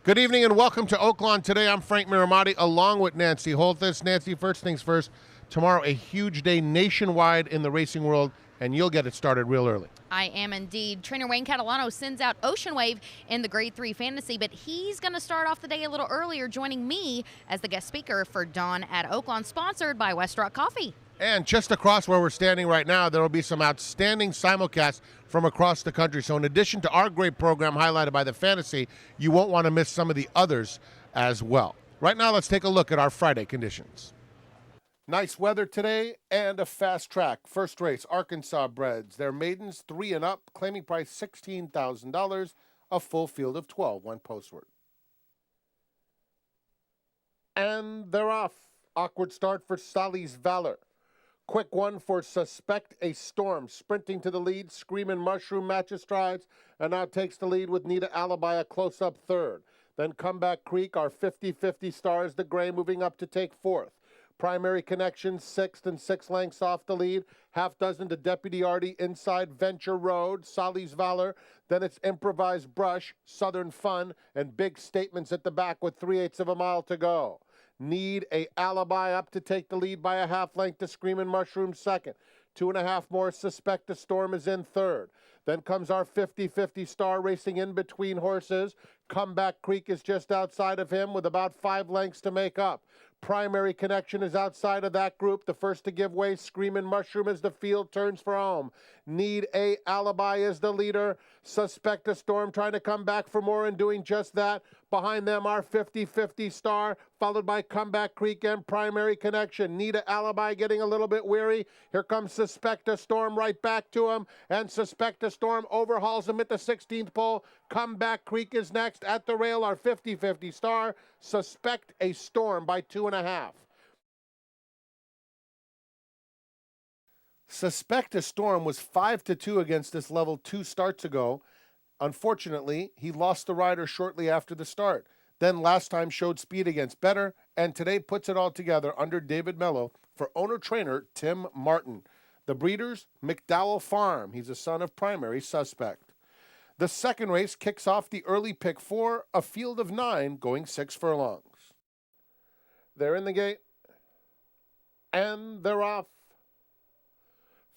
Good evening and welcome to Oaklawn. Today I'm Frank Miramati along with Nancy Holthus. Nancy, first things first, tomorrow a huge day nationwide in the racing world, and you'll get it started real early. I am indeed. Trainer Wayne Catalano sends out Ocean Wave in the Grade 3 Fantasy, but he's going to start off the day a little earlier, joining me as the guest speaker for Dawn at Oaklawn, sponsored by West Rock Coffee. And just across where we're standing right now, there will be some outstanding simulcasts from across the country. So in addition to our great program highlighted by the fantasy, you won't want to miss some of the others as well. Right now, let's take a look at our Friday conditions. Nice weather today and a fast track. First race, Arkansas Breds. They're maidens 3 and up, claiming price $16,000, a full field of 12 went postward. And they're off. Awkward start for Sally's Valor. Quick one for Suspect a Storm, sprinting to the lead. Screamin' Mushroom matches strides and now takes the lead with Nita Alibi a close-up third. Then Comeback Creek, our 50-50 stars, the gray, moving up to take fourth. Primary Connection, sixth and 6 lengths off the lead. Half dozen to Deputy Artie inside Venture Road, Sally's Valor. Then it's Improvised Brush, Southern Fun, and Big Statements at the back with 3/8 of a mile to go. Need a Alibi up to take the lead by a half length to Screamin' Mushroom second. 2.5 more. Suspect a Storm is in third. Then comes our 50-50 star racing in between horses. Comeback Creek is just outside of him with about 5 lengths to make up. Primary Connection is outside of that group. The first to give way, Screamin' Mushroom, as the field turns for home. Need a Alibi is the leader. Suspect a Storm trying to come back for more and doing just that. Behind them, our 50-50 star, followed by Comeback Creek and Primary Connection. Need a Alibi getting a little bit weary. Here comes Suspect a Storm right back to him, and Suspect a Storm overhauls him at the 16th pole. Comeback Creek is next at the rail, our 50-50 star. Suspect a Storm by 2.5. Suspect a Storm was 5-2 against this level 2 starts ago. Unfortunately, he lost the rider shortly after the start. Then last time showed speed against better, and today puts it all together under David Mello for owner-trainer Tim Martin. The breeders, McDowell Farm. He's a son of Primary Suspect. The second race kicks off the early pick 4, a field of 9 going 6 furlongs. They're in the gate, and they're off.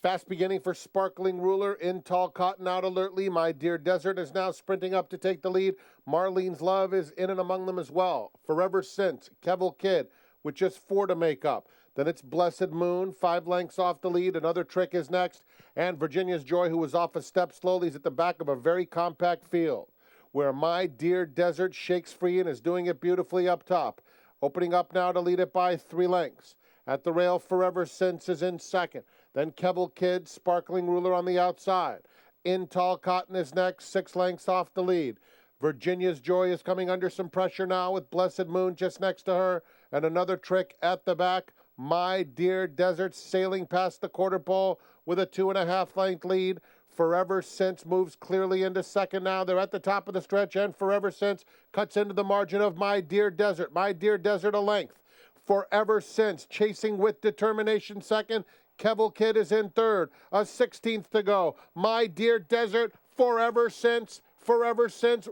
Fast beginning for Sparkling Ruler, in Tall Cotton out alertly. My Dear Desert is now sprinting up to take the lead. Marlene's Love is in and among them as well. Forever Since, Kevel Kid with just 4 to make up. Then it's Blessed Moon, 5 lengths off the lead. Another Trick is next. And Virginia's Joy, who was off a step slowly, is at the back of a very compact field, where My Dear Desert shakes free and is doing it beautifully up top. Opening up now to lead it by 3 lengths. At the rail, Forever Since is in second. Then Kevel Kid, Sparkling Ruler on the outside. In Tall Cotton is next, 6 lengths off the lead. Virginia's Joy is coming under some pressure now with Blessed Moon just next to her. And another Trick at the back. My Dear Desert sailing past the quarter pole with a 2.5 length lead. Forever Since moves clearly into second now. They're at the top of the stretch, and Forever Since cuts into the margin of My Dear Desert. My Dear Desert a length. Forever Since chasing with determination second. Kevel Kid is in third, a 16th to go. My Dear Desert, Forever Since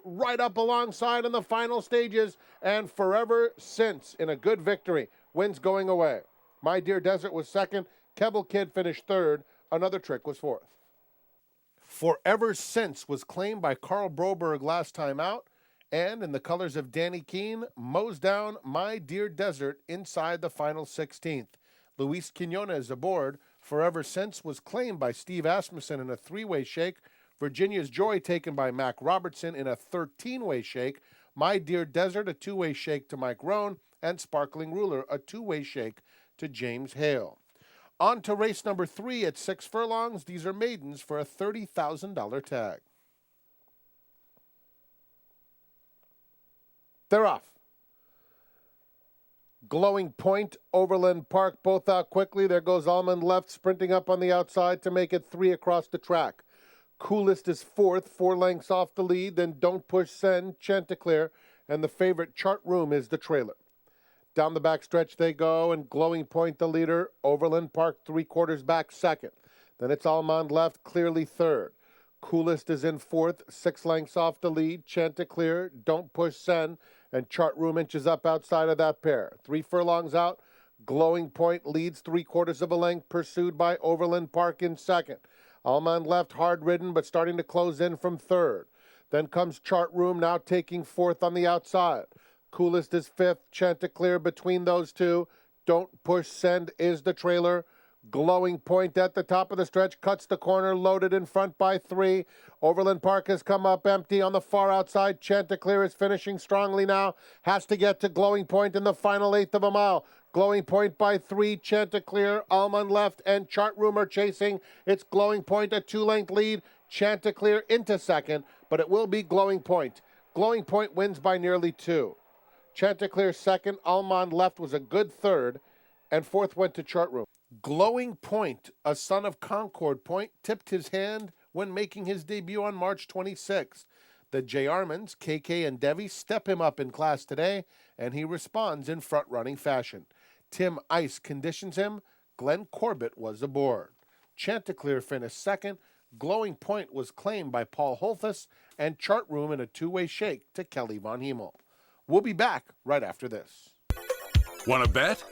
right up alongside in the final stages, and Forever Since in a good victory wins going away. My Dear Desert was second, Kevel Kid finished third, another Trick was fourth. Forever Since was claimed by Carl Broberg last time out, and in the colors of Danny Keene, mows down My Dear Desert inside the final 16th. Luis Quinones aboard. Forever Since was claimed by Steve Asmussen in a 3-way shake. Virginia's Joy taken by Mac Robertson in a 13-way shake. My Dear Desert, a 2-way shake to Mike Rohn. And Sparkling Ruler, a 2-way shake to James Hale. On to race number 3 at 6 furlongs. These are maidens for a $30,000 tag. They're off. Glowing Point, Overland Park, both out quickly. There goes Almond Left, sprinting up on the outside to make it 3 across the track. Coolest is fourth, 4 lengths off the lead. Then Don't Push Send, Chanticleer, and the favorite Chart Room is the trailer. Down the back stretch they go, and Glowing Point the leader. Overland Park 3/4 back second. Then it's Almond Left, clearly third. Coolest is in fourth, 6 lengths off the lead. Chanticleer, Don't Push Send, and Chart Room inches up outside of that pair. 3 furlongs out, Glowing Point leads 3/4 of a length, pursued by Overland Park in second. Almond left, hard ridden, but starting to close in from third. Then comes Chart Room, now taking fourth on the outside. Coolest is fifth, Chanticleer between those two. Don't Push Send is the trailer. Glowing Point at the top of the stretch, cuts the corner, loaded in front by 3. Overland Park has come up empty on the far outside. Chanticleer is finishing strongly now. Has to get to Glowing Point in the final 1/8 of a mile. Glowing Point by 3, Chanticleer, Almond left, and Chart Room are chasing. It's Glowing Point, a 2-length lead. Chanticleer into second, but it will be Glowing Point. Glowing Point wins by nearly 2. Chanticleer second, Almond left was a good third, and fourth went to Chart Room. Glowing Point, a son of Concord Point, tipped his hand when making his debut on March 26th. The J. Armans, KK and Devi, step him up in class today, and he responds in front-running fashion. Tim Ice conditions him. Glenn Corbett was aboard. Chanticleer finished second. Glowing Point was claimed by Paul Holthus, and Chart Room in a 2-way shake to Kelly Von Hemel. We'll be back right after this. Want to bet?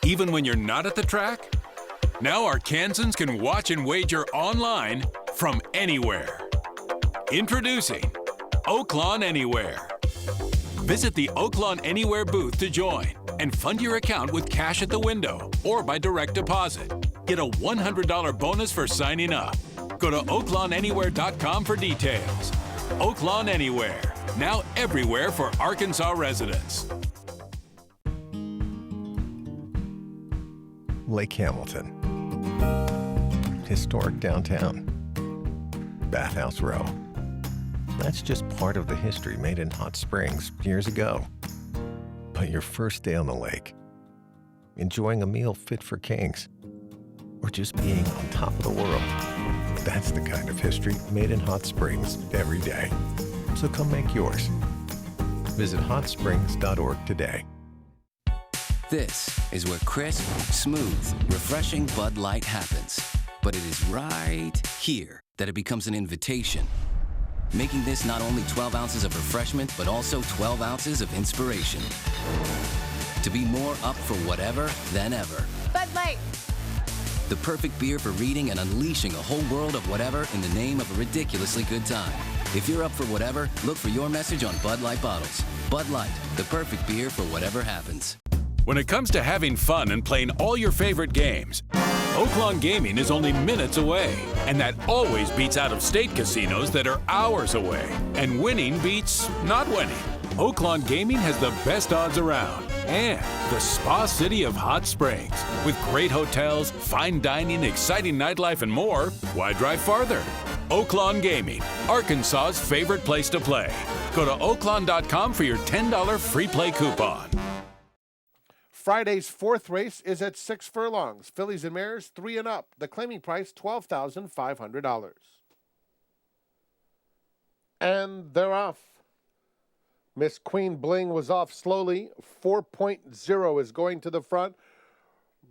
Even when you're not at the track? Now Arkansans can watch and wager online from anywhere. Introducing Oaklawn Anywhere. Visit the Oaklawn Anywhere booth to join and fund your account with cash at the window or by direct deposit. Get a $100 bonus for signing up. Go to oaklawnanywhere.com for details. Oaklawn Anywhere, now everywhere for Arkansas residents. Lake Hamilton. Historic downtown. Bathhouse Row. That's just part of the history made in Hot Springs years ago. But your first day on the lake, enjoying a meal fit for kings, or just being on top of the world, that's the kind of history made in Hot Springs every day. So come make yours. Visit hotsprings.org today. This is where crisp, smooth, refreshing Bud Light happens. But it is right here that it becomes an invitation, making this not only 12 ounces of refreshment, but also 12 ounces of inspiration. To be more up for whatever than ever. Bud Light. The perfect beer for reading and unleashing a whole world of whatever in the name of a ridiculously good time. If you're up for whatever, look for your message on Bud Light bottles. Bud Light, the perfect beer for whatever happens. When it comes to having fun and playing all your favorite games, Oaklawn Gaming is only minutes away, and that always beats out-of-state casinos that are hours away. And winning beats not winning. Oaklawn Gaming has the best odds around, and the spa city of Hot Springs. With great hotels, fine dining, exciting nightlife, and more, why drive farther? Oaklawn Gaming, Arkansas's favorite place to play. Go to oaklawn.com for your $10 free play coupon. Friday's fourth race is at 6 furlongs. Fillies and mares, 3 and up. The claiming price, $12,500. And they're off. Miss Queen Bling was off slowly. 4.0 is going to the front.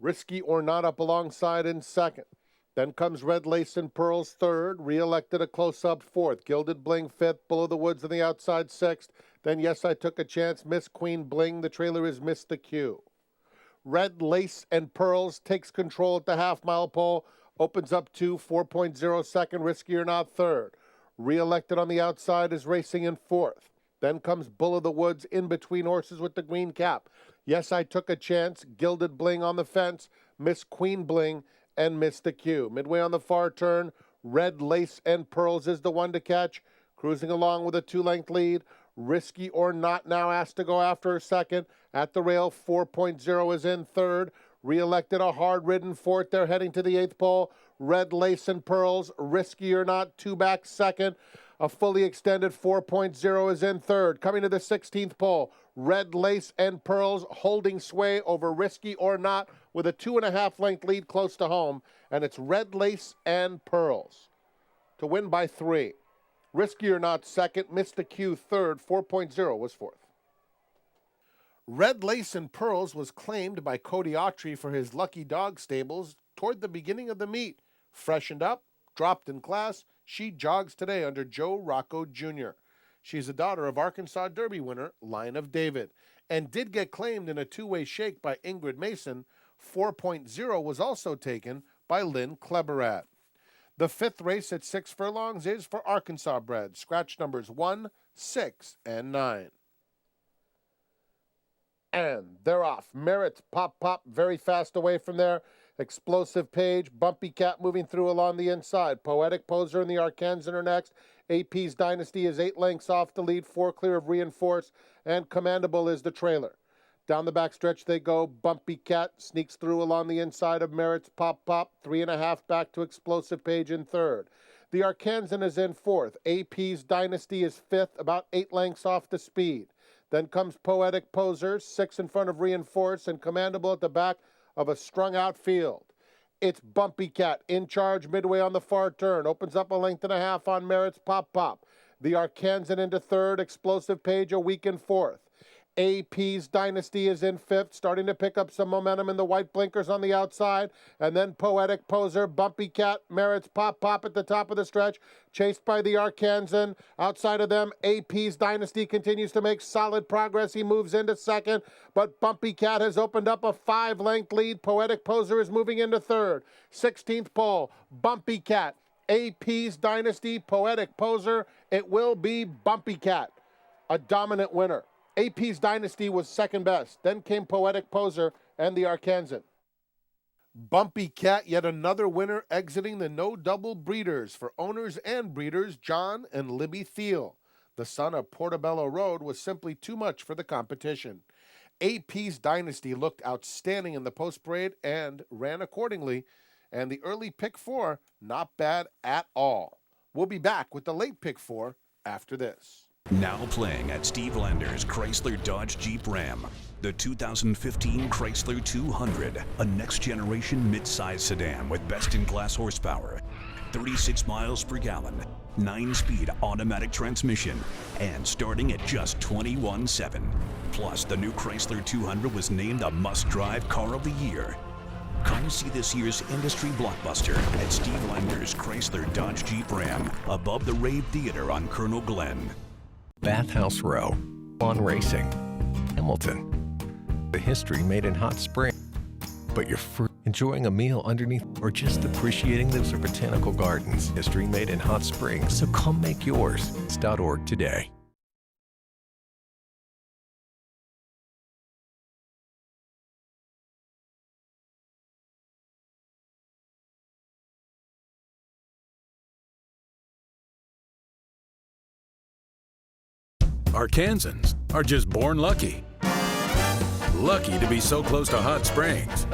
Risky or Not up alongside in second. Then comes Red Lace and Pearls third. Re-elected a close-up fourth. Gilded Bling fifth. Bull of the Woods on the outside sixth. Then Yes, I Took a Chance. Miss Queen Bling. The trailer is Miss the Q. Red Lace and Pearls takes control at the half-mile pole. Opens up 4.0 second. Risky or Not third. Re-elected on the outside is racing in fourth. Then comes Bull of the Woods in between horses with the green cap. Yes, I Took a Chance. Gilded Bling on the fence. Miss Queen Bling and Miss the Q. Midway on the far turn, Red Lace and Pearls is the one to catch. Cruising along with a 2-length lead. Risky or Not now asked to go after her second. At the rail, 4.0 is in third. Re-elected a hard-ridden fourth. They're heading to the 8th pole. Red Lace and Pearls, Risky or Not, 2 back second. A fully extended 4.0 is in third. Coming to the 16th pole, Red Lace and Pearls holding sway over Risky or Not with a 2.5 length lead close to home. And it's Red Lace and Pearls to win by 3. Risky or Not second, Mr. Q third, 4.0 was fourth. Red Lace and Pearls was claimed by Cody Autry for his Lucky Dog stables toward the beginning of the meet. Freshened up, dropped in class, She jogs today under Joe Rocco Jr. She's the daughter of Arkansas Derby winner Line of David and did get claimed in a two-way shake by Ingrid Mason. 4.0 was also taken by Lynn Kleberat. The fifth race at 6 furlongs is for Arkansas bred, scratch numbers 1, 6, and 9. And they're off. Merritt's Pop Pop very fast away from there. Explosive Page, Bumpy Cat moving through along the inside. Poetic Poser and the Arkansan are next. AP's Dynasty is 8 lengths off the lead, 4 clear of Reinforce, and Commandable is the trailer. Down the backstretch they go. Bumpy Cat sneaks through along the inside of Merritt's Pop Pop. 3.5 back to Explosive Page in third. The Arkansan is in fourth. AP's Dynasty is fifth, about 8 lengths off the speed. Then comes Poetic Poser, 6 in front of Reinforce, and Commandable at the back of a strung-out field. It's Bumpy Cat in charge midway on the far turn. Opens up a length and a half on Merritt's Pop Pop. The Arkansan into third. Explosive Page a weak in fourth. AP's Dynasty is in fifth, starting to pick up some momentum in the white blinkers on the outside. And then Poetic Poser, Bumpy Cat, Merritt's Pop Pop at the top of the stretch, chased by the Arkansan. Outside of them, AP's Dynasty continues to make solid progress. He moves into second, but Bumpy Cat has opened up a 5-length lead. Poetic Poser is moving into third. 16th pole, Bumpy Cat, AP's Dynasty, Poetic Poser. It will be Bumpy Cat, a dominant winner. AP's Dynasty was second best. Then came Poetic Poser and the Arkansan. Bumpy Cat, yet another winner, exiting the no double breeders for owners and breeders John and Libby Thiel. The son of Portobello Road was simply too much for the competition. AP's Dynasty looked outstanding in the post parade and ran accordingly. And the early pick 4, not bad at all. We'll be back with the late pick 4 after this. Now playing at Steve Lander's Chrysler Dodge Jeep Ram, the 2015 Chrysler 200, a next-generation mid-size sedan with best-in-class horsepower, 36 miles per gallon, 9-speed automatic transmission, and starting at just $21,700. Plus, the new Chrysler 200 was named a must-drive car of the year. Come see this year's industry blockbuster at Steve Lander's Chrysler Dodge Jeep Ram, above the Rave Theater on Colonel Glenn. Bathhouse Row, on Racing, Hamilton. The history made in Hot Spring. But you're enjoying a meal underneath or just appreciating those botanical gardens. History made in Hot Springs, so come make yours. .org today. Arkansans are just born lucky. Lucky to be so close to Hot Springs,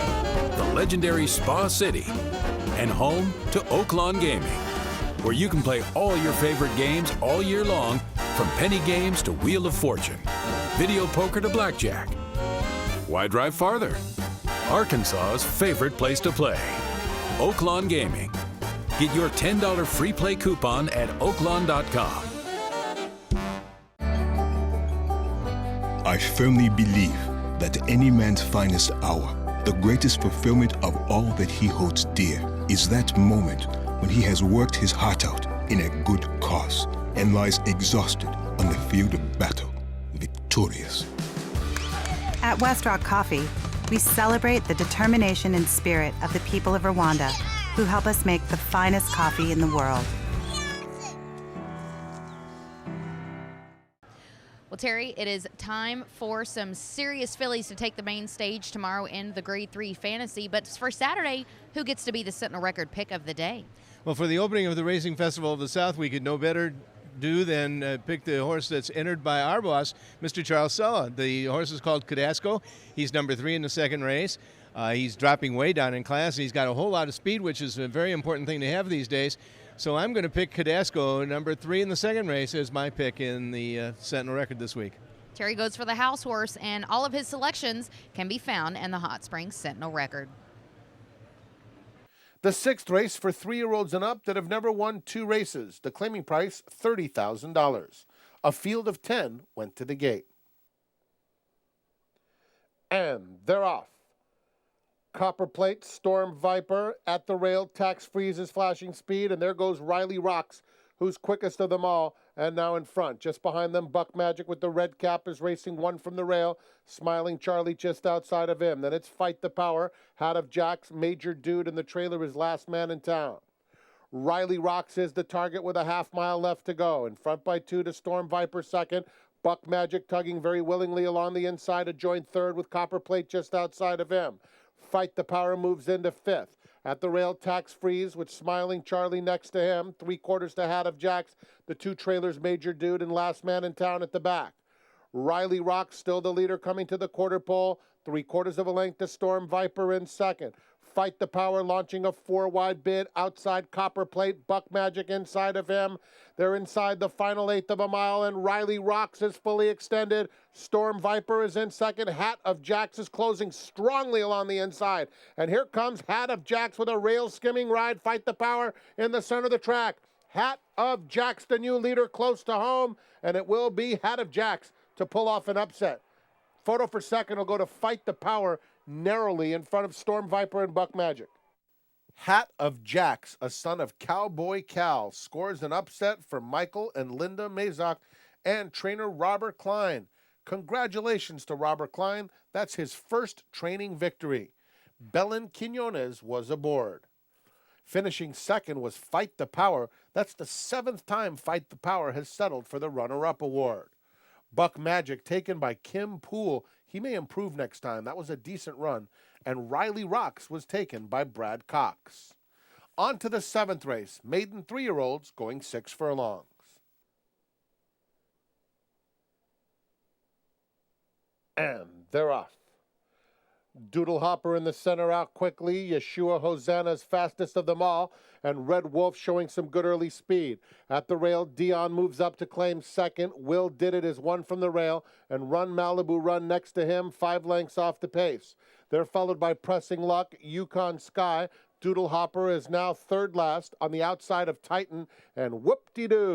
the legendary Spa City, and home to Oaklawn Gaming, where you can play all your favorite games all year long, from penny games to Wheel of Fortune, video poker to blackjack. Why drive farther? Arkansas's favorite place to play, Oaklawn Gaming. Get your $10 free play coupon at oaklawn.com. I firmly believe that any man's finest hour, the greatest fulfillment of all that he holds dear, is that moment when he has worked his heart out in a good cause and lies exhausted on the field of battle, victorious. At Westrock Coffee, we celebrate the determination and spirit of the people of Rwanda, who help us make the finest coffee in the world. Well, Terry, it is time for some serious fillies to take the main stage tomorrow in the Grade 3 Fantasy. But for Saturday, who gets to be the Sentinel Record pick of the day? Well, for the opening of the Racing Festival of the South, we could no better do than pick the horse that's entered by our boss, Mr. Charles Sella. The horse is called Cadasco. He's number 3 in the second race. He's dropping way down in class. He's got a whole lot of speed, which is a very important thing to have these days. So I'm going to pick Cadasco, number 3 in the second race, as my pick in the Sentinel Record this week. Terry goes for the house horse, and all of his selections can be found in the Hot Springs Sentinel Record. The sixth race for 3-year-olds and up that have never won 2 races. The claiming price, $30,000. A field of 10 went to the gate. And they're off. Copper Plate, Storm Viper at the rail. Tax freezes flashing speed, and there goes Riley Rocks, who's quickest of them all, and now in front. Just behind them, Buck Magic with the red cap is racing one from the rail. Smiling Charlie just outside of him. Then it's Fight the Power. Hat of Jacks, Major Dude, and the trailer is Last Man in Town. Riley Rocks is the target with a half-mile left to go. In front by 2 to Storm Viper second. Buck Magic tugging very willingly along the inside to join third with Copper Plate just outside of him. Fight the Power moves into fifth. At the rail, Tax Freeze with Smiling Charlie next to him. 3/4 to Hat of Jacks. The two trailers, Major Dude and Last Man in Town at the back. Riley Rocks still the leader coming to the quarter pole. 3/4 of a length to Storm Viper in second. Fight the Power launching a 4-wide bid outside Copper Plate. Buck Magic inside of him. They're inside the final 1/8 of a mile, and Riley Rocks is fully extended. Storm Viper is in second. Hat of Jacks is closing strongly along the inside. And here comes Hat of Jacks with a rail skimming ride. Fight the Power in the center of the track. Hat of Jacks, the new leader, close to home, and it will be Hat of Jacks to pull off an upset. Photo for second will go to Fight the Power, narrowly in front of Storm Viper and Buck Magic. Hat of Jacks, a son of Cowboy Cal, scores an upset for Michael and Linda Mazok and trainer Robert Klein. Congratulations to Robert Klein. That's his first training victory. Belen Quinones was aboard. Finishing second was Fight the Power. That's the 7th time Fight the Power has settled for the runner-up award. Buck Magic taken by Kim Poole. He may improve next time. That was a decent run. And Riley Rocks was taken by Brad Cox. On to the 7th race. Maiden 3-year-olds going 6 furlongs. And they're off. Doodle Hopper in the center out quickly. Yeshua Hosanna's fastest of them all. And Red Wolf showing some good early speed. At the rail, Dion moves up to claim second. Will Did It is one from the rail. And Run Malibu Run next to him, 5 lengths off the pace. They're followed by Pressing Luck, Yukon Sky. Doodle Hopper is now third last on the outside of Titan. And whoop-de-doo.